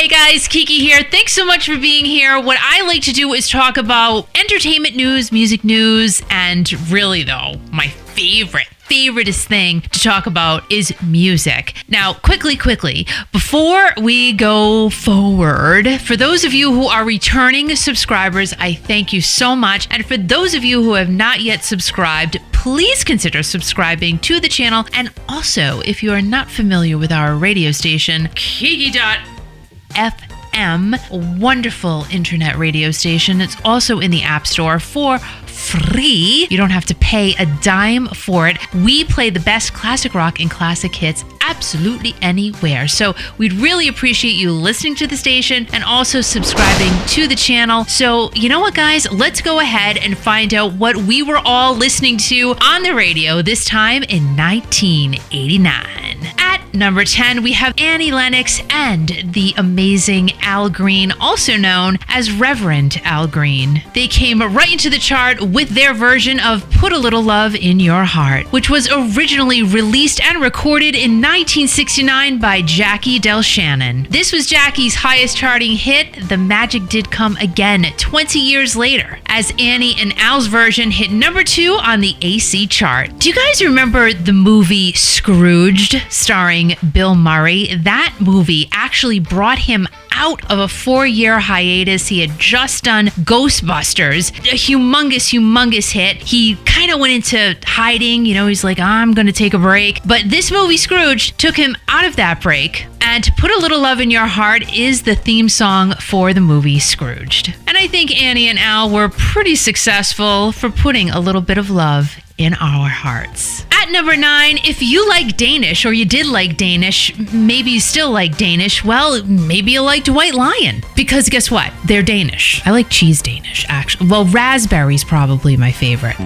Hey guys, Kiki here. Thanks so much for being here. What I like to do is talk about entertainment news, music news, and really though, my favoriteest thing to talk about is music. Now, quickly, before we go forward, for those of you who are returning subscribers, I thank you so much. And for those of you who have not yet subscribed, please consider subscribing to the channel. And also, if you are not familiar with our radio station, Kiki.FM, wonderful internet radio station. It's also in the App Store for free. You don't have to pay a dime for it. We play the best classic rock and classic hits absolutely anywhere. So we'd really appreciate you listening to the station and also subscribing to the channel. So you know what, guys? Let's go ahead and find out what we were all listening to on the radio this time in 1989. At number 10, we have Annie Lennox and the amazing Al Green, also known as Reverend Al Green. They came right into the chart with their version of Put a Little Love in Your Heart, which was originally released and recorded in 1969 by Jackie Del Shannon. This was Jackie's highest charting hit. The magic did come again 20 years later, as Annie and Al's version hit number 2 on the AC chart. Do you guys remember the movie Scrooged, starring Bill Murray? That movie actually brought him out of a 4-year hiatus. He had just done Ghostbusters, a humongous hit. He kind of went into hiding, he's like, I'm gonna take a break. But this movie, Scrooge, took him out of that break. And Put a Little Love in Your Heart is the theme song for the movie Scrooged. And I think Annie and Al were pretty successful for putting a little bit of love in our hearts. At number 9, if you like Danish, or you did like Danish, maybe you still like Danish, well, maybe you liked White Lion. Because guess what? They're Danish. I like cheese Danish, actually. Well, raspberry's probably my favorite.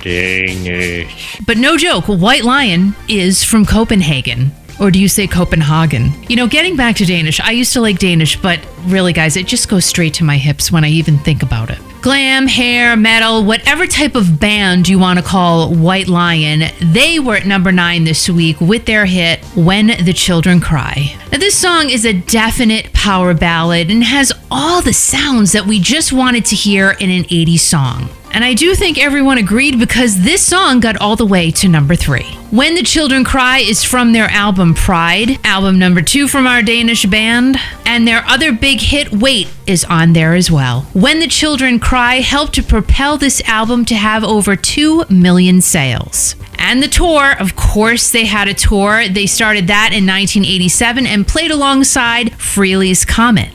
Danish. But no joke, White Lion is from Copenhagen. Or do you say Copenhagen? Getting back to Danish, I used to like Danish, but really, guys, it just goes straight to my hips when I even think about it. Glam, hair, metal, whatever type of band you want to call White Lion, they were at number 9 this week with their hit, When the Children Cry. Now, this song is a definite power ballad and has all the sounds that we just wanted to hear in an 80s song. And I do think everyone agreed, because this song got all the way to number 3. When the Children Cry is from their album Pride, album number 2 from our Danish band, and their other big hit, Wait, is on there as well. When the Children Cry helped to propel this album to have over 2 million sales. And the tour, of course, they had a tour. They started that in 1987 and played alongside Frehley's Comet.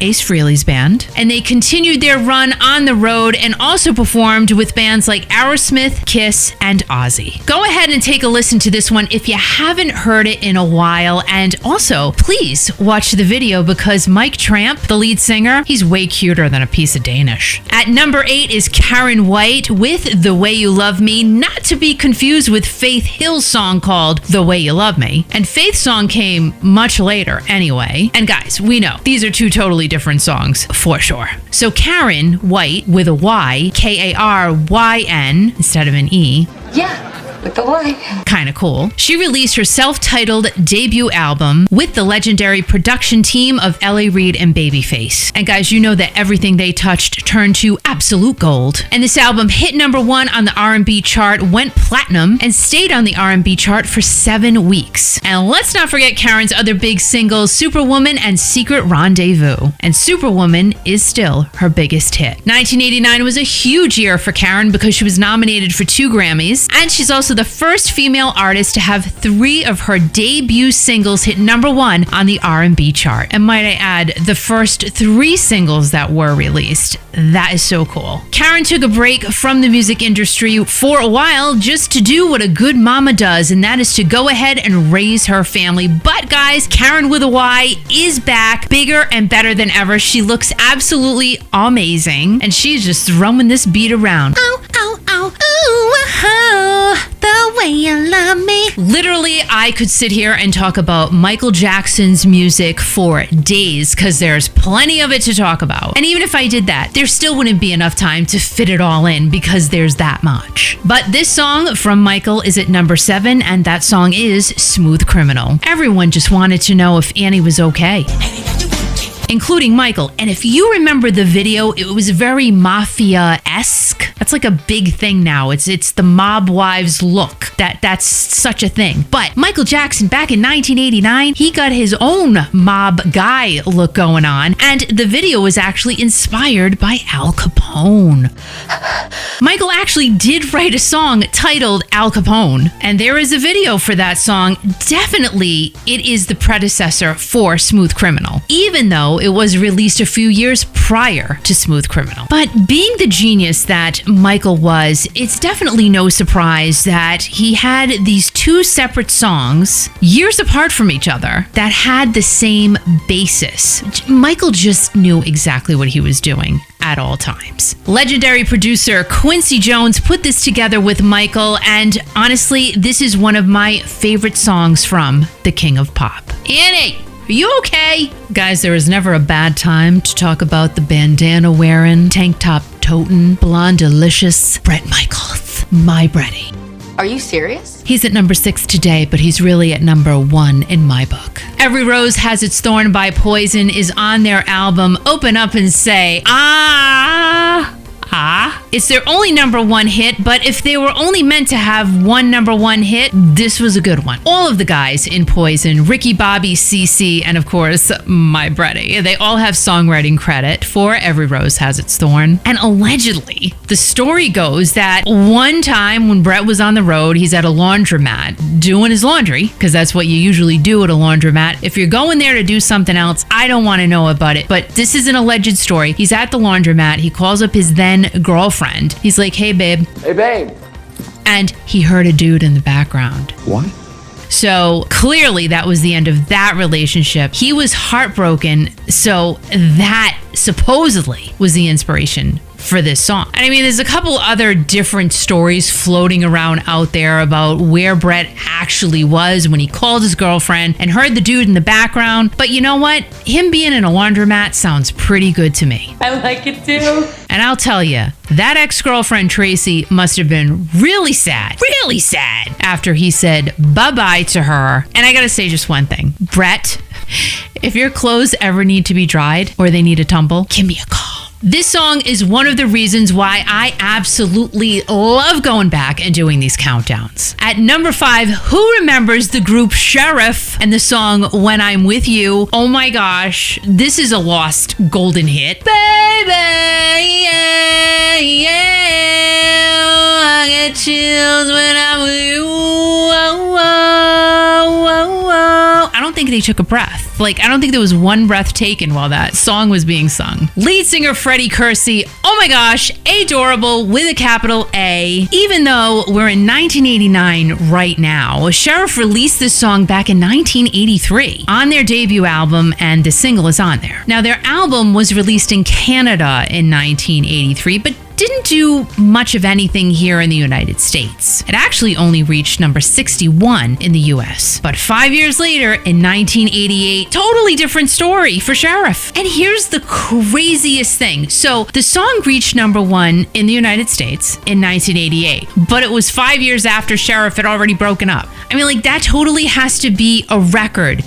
Ace Frehley's band. And they continued their run on the road and also performed with bands like Aerosmith, Kiss, and Ozzy. Go ahead and take a listen to this one if you haven't heard it in a while. And also, please watch the video, because Mike Tramp, the lead singer, he's way cuter than a piece of Danish. At number 8 is Karen White with The Way You Love Me, not to be confused with Faith Hill's song called The Way You Love Me. And Faith's song came much later anyway. And guys, we know these are 2 totally different songs for sure. So Karen White with a Y, Karyn instead of an E. Yeah. With the Y. Kind of cool. She released her self-titled debut album with the legendary production team of L.A. Reid and Babyface. And guys, you know that everything they touched turned to absolute gold. And this album hit number 1 on the R&B chart, went platinum, and stayed on the R&B chart for 7 weeks. And let's not forget Karen's other big singles, Superwoman and Secret Rendezvous. And Superwoman is still her biggest hit. 1989 was a huge year for Karen because she was nominated for 2 Grammys, and she's also the first female artist to have 3 of her debut singles hit number 1 on the R&B chart. And might I add, the first 3 singles that were released. That is so cool. Karen took a break from the music industry for a while just to do what a good mama does, and that is to go ahead and raise her family. But guys, Karen with a Y is back, bigger and better than ever. She looks absolutely amazing, and she's just throwing this beat around. Oh, oh, oh, ooh, oh, the way you love me. Literally, I could sit here and talk about Michael Jackson's music for days, because there's plenty of it to talk about. And even if I did that, there still wouldn't be enough time to fit it all in, because there's that much. But this song from Michael is at number 7, and that song is Smooth Criminal. Everyone just wanted to know if Annie was okay. including Michael. And if you remember the video, it was very mafia-esque. That's like a big thing now. It's the mob wives look. That's such a thing. But Michael Jackson, back in 1989, he got his own mob guy look going on. And the video was actually inspired by Al Capone. Michael actually did write a song titled Al Capone, and there is a video for that song. Definitely, it is the predecessor for Smooth Criminal, even though it was released a few years prior to Smooth Criminal. But being the genius that Michael was, it's definitely no surprise that he had these two separate songs years apart from each other that had the same basis. Michael just knew exactly what he was doing at all times. Legendary producer Quincy Jones put this together with Michael, and honestly, this is one of my favorite songs from the King of Pop. Annie, are you okay? Guys, there is never a bad time to talk about the bandana wearing, tank top toting, blonde delicious Bret Michaels, my Bretty. Are you serious? He's at number 6 today, but he's really at number 1 in my book. Every Rose Has Its Thorn by Poison is on their album Open Up and Say, Ah. It's their only number 1 hit, but if they were only meant to have one number 1 hit, this was a good one. All of the guys in Poison, Ricky Bobby, CeCe, and of course, my Bretty, they all have songwriting credit for Every Rose Has Its Thorn. And allegedly, the story goes that one time when Bret was on the road, he's at a laundromat doing his laundry, because that's what you usually do at a laundromat. If you're going there to do something else, I don't want to know about it, but this is an alleged story. He's at the laundromat, he calls up his then girlfriend. He's like, hey babe. Hey babe. And he heard a dude in the background. What? So clearly that was the end of that relationship. He was heartbroken. So that supposedly was the inspiration for this song. And I mean, there's a couple other different stories floating around out there about where Bret actually was when he called his girlfriend and heard the dude in the background. But you know what? Him being in a laundromat sounds pretty good to me. I like it too. And I'll tell you, that ex-girlfriend Tracy must have been really sad after he said bye-bye to her. And I gotta say just one thing. Bret, if your clothes ever need to be dried or they need a tumble, give me a call. This song is one of the reasons why I absolutely love going back and doing these countdowns. At number 5, who remembers the group Sheriff and the song When I'm With You? Oh my gosh, this is a lost golden hit. Baby, yeah, yeah, I get chills when I'm with you. Oh, oh, oh, oh. I don't think they took a breath. I don't think there was one breath taken while that song was being sung. Lead singer Freddie Kersey, oh my gosh, adorable with a capital A. Even though we're in 1989 right now, Sheriff released this song back in 1983 on their debut album, and the single is on there. Now, their album was released in Canada in 1983, but didn't do much of anything here in the United States. It actually only reached number 61 in the US. But 5 years later, in 1988, totally different story for Sheriff. And here's the craziest thing. So the song reached number 1 in the United States in 1988, but it was 5 years after Sheriff had already broken up. I mean, that totally has to be a record.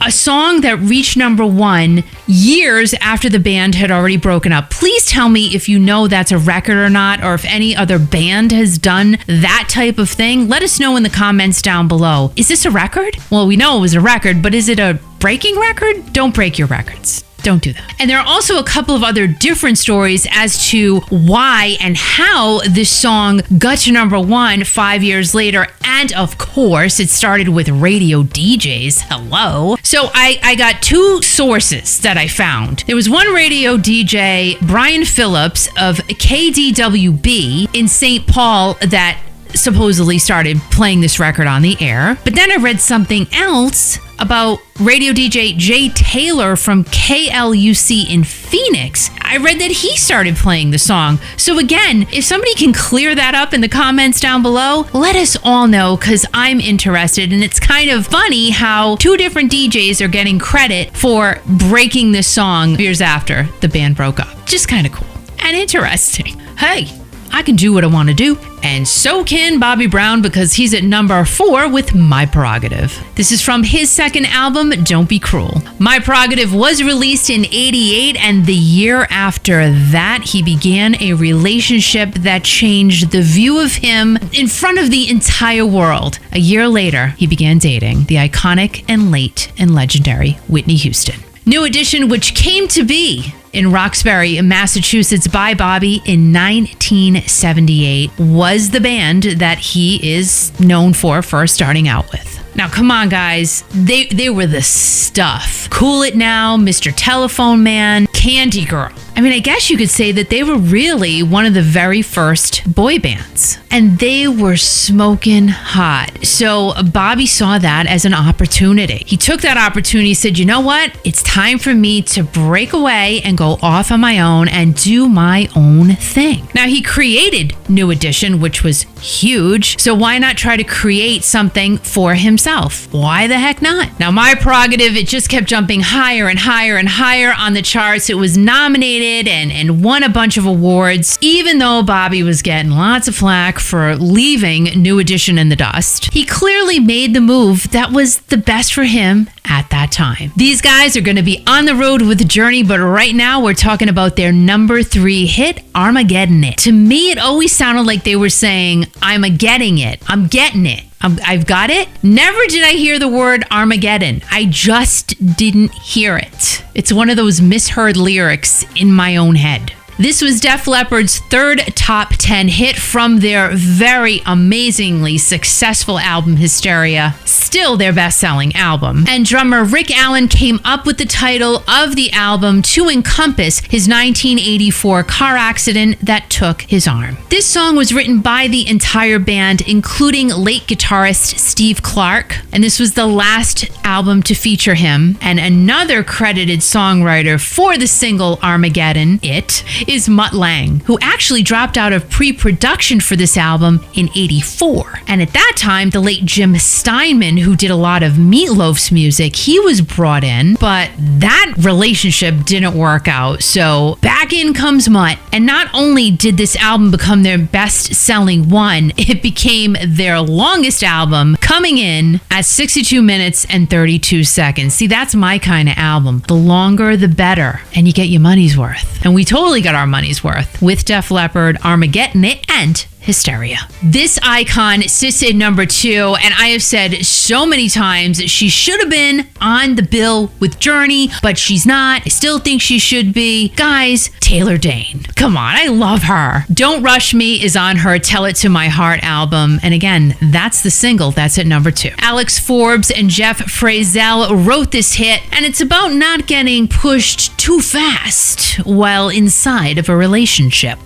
A song that reached number 1 years after the band had already broken up. Please tell me if you know that's a record or not, or if any other band has done that type of thing. Let us know in the comments down below. Is this a record? Well, we know it was a record, but is it a breaking record? Don't break your records. Don't do that. And there are also a couple of other different stories as to why and how this song got to number 1 5 years later. And of course, it started with radio DJs. Hello. So I got 2 sources that I found. There was one radio DJ, Brian Phillips of KDWB in St. Paul, that supposedly started playing this record on the air. But then I read something else about radio DJ Jay Taylor from KLUC in Phoenix. I read that he started playing the song. So again, if somebody can clear that up in the comments down below, let us all know, because I'm interested. And it's kind of funny how 2 different DJs are getting credit for breaking this song years after the band broke up. Just kind of cool and interesting. Hey, I can do what I want to do. And so can Bobby Brown, because he's at number 4 with My Prerogative. This is from his second album, Don't Be Cruel. My Prerogative was released in '88, and the year after that, he began a relationship that changed the view of him in front of the entire world. A year later, he began dating the iconic and late and legendary Whitney Houston. New Edition, which came to be in Roxbury, Massachusetts by Bobby in 1978, was the band that he is known for first starting out with. Now, come on, guys. They were the stuff. Cool It Now, Mr. Telephone Man, Candy Girl. I mean, I guess you could say that they were really one of the very first boy bands. And they were smoking hot. So Bobby saw that as an opportunity. He took that opportunity, said, you know what? It's time for me to break away and go off on my own and do my own thing. Now, he created New Edition, which was huge. So why not try to create something for himself? Why the heck not? Now, My Prerogative, it just kept jumping higher and higher and higher on the charts. It was nominated and won a bunch of awards, even though Bobby was getting lots of flack for leaving New Edition in the dust. He clearly made the move that was the best for him at that time. These guys are going to be on the road with the Journey, but right now we're talking about their number 3 hit, Armageddon It. To me, it always sounded like they were saying, I'm a getting it. I'm getting it. I've got it. Never did I hear the word Armageddon. I just didn't hear it. It's one of those misheard lyrics in my own head. This was Def Leppard's third top 10 hit from their very amazingly successful album Hysteria, still their best-selling album. And drummer Rick Allen came up with the title of the album to encompass his 1984 car accident that took his arm. This song was written by the entire band, including late guitarist Steve Clark, and this was the last album to feature him. And another credited songwriter for the single Armageddon It is Mutt Lange, who actually dropped out of pre-production for this album in '84. And at that time, the late Jim Steinman, who did a lot of Meatloaf's music, he was brought in, but that relationship didn't work out. So back in comes Mutt. And not only did this album become their best-selling one, it became their longest album, coming in at 62 minutes and 32 seconds. See, that's my kind of album. The longer, the better. And you get your money's worth. And we totally got our money's worth with Def Leppard, Armageddon It, and Hysteria. This icon sits at number 2, and I have said so many times she should have been on the bill with Journey, but she's not. I still think she should be. Guys, Taylor Dayne. Come on, I love her. Don't Rush Me is on her Tell It to My Heart album, and again, that's the single that's at number 2. Alex Forbes and Jeff Frazell wrote this hit, and it's about not getting pushed too fast while inside of a relationship.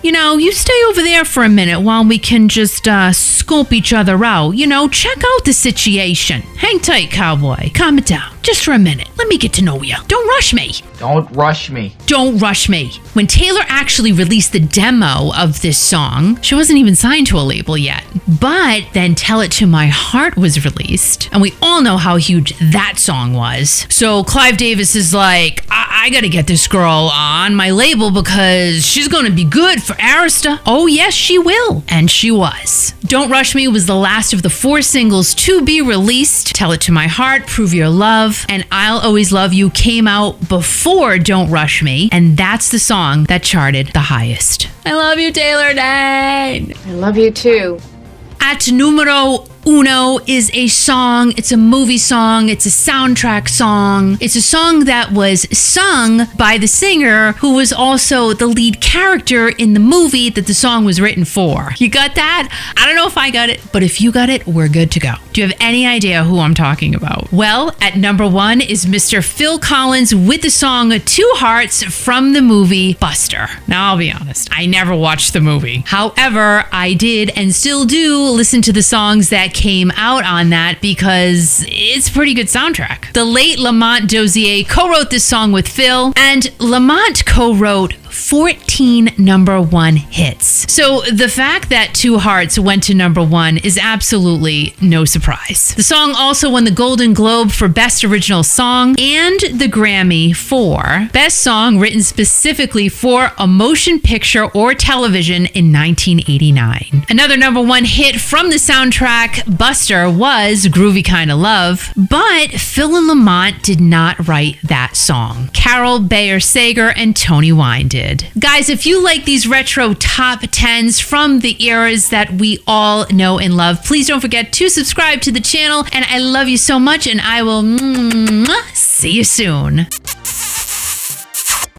You know, you stay over there for a minute while we can just scope each other out. You know, check out the situation. Hang tight, cowboy. Calm it down. Just for a minute. Let me get to know you. Don't rush me. Don't rush me. Don't rush me. When Taylor actually released the demo of this song, she wasn't even signed to a label yet. But then Tell It to My Heart was released, and we all know how huge that song was. So Clive Davis is like, I gotta get this girl on my label because she's gonna be good for Arista. Oh yes, she will. And she was. Don't Rush Me was the last of the 4 singles to be released. Tell It to My Heart, Prove Your Love, and I'll Always Love You came out before Don't Rush Me, and that's the song that charted the highest. I love you, Taylor Dayne. I love you too. At numero uno is a song. It's a movie song. It's a soundtrack song. It's a song that was sung by the singer who was also the lead character in the movie that the song was written for. You got that? I don't know if I got it, but if you got it, we're good to go. Do you have any idea who I'm talking about? Well, at number 1 is Mr. Phil Collins with the song Two Hearts from the movie Buster. Now, I'll be honest, I never watched the movie. However, I did and still do listen to the songs that came out on that because it's a pretty good soundtrack. The late Lamont Dozier co-wrote this song with Phil, and Lamont co-wrote 14 number one hits. So the fact that Two Hearts went to number one is absolutely no surprise. The song also won the Golden Globe for Best Original Song and the Grammy for Best Song written specifically for a motion picture or television in 1989. Another number one hit from the soundtrack, Buster, was Groovy Kinda Love, but Phil and Lamont did not write that song. Carol Bayer Sager and Tony Wine did. Guys, if you like these retro top 10s from the eras that we all know and love, please don't forget to subscribe to the channel, and I love you so much, and I will see you soon.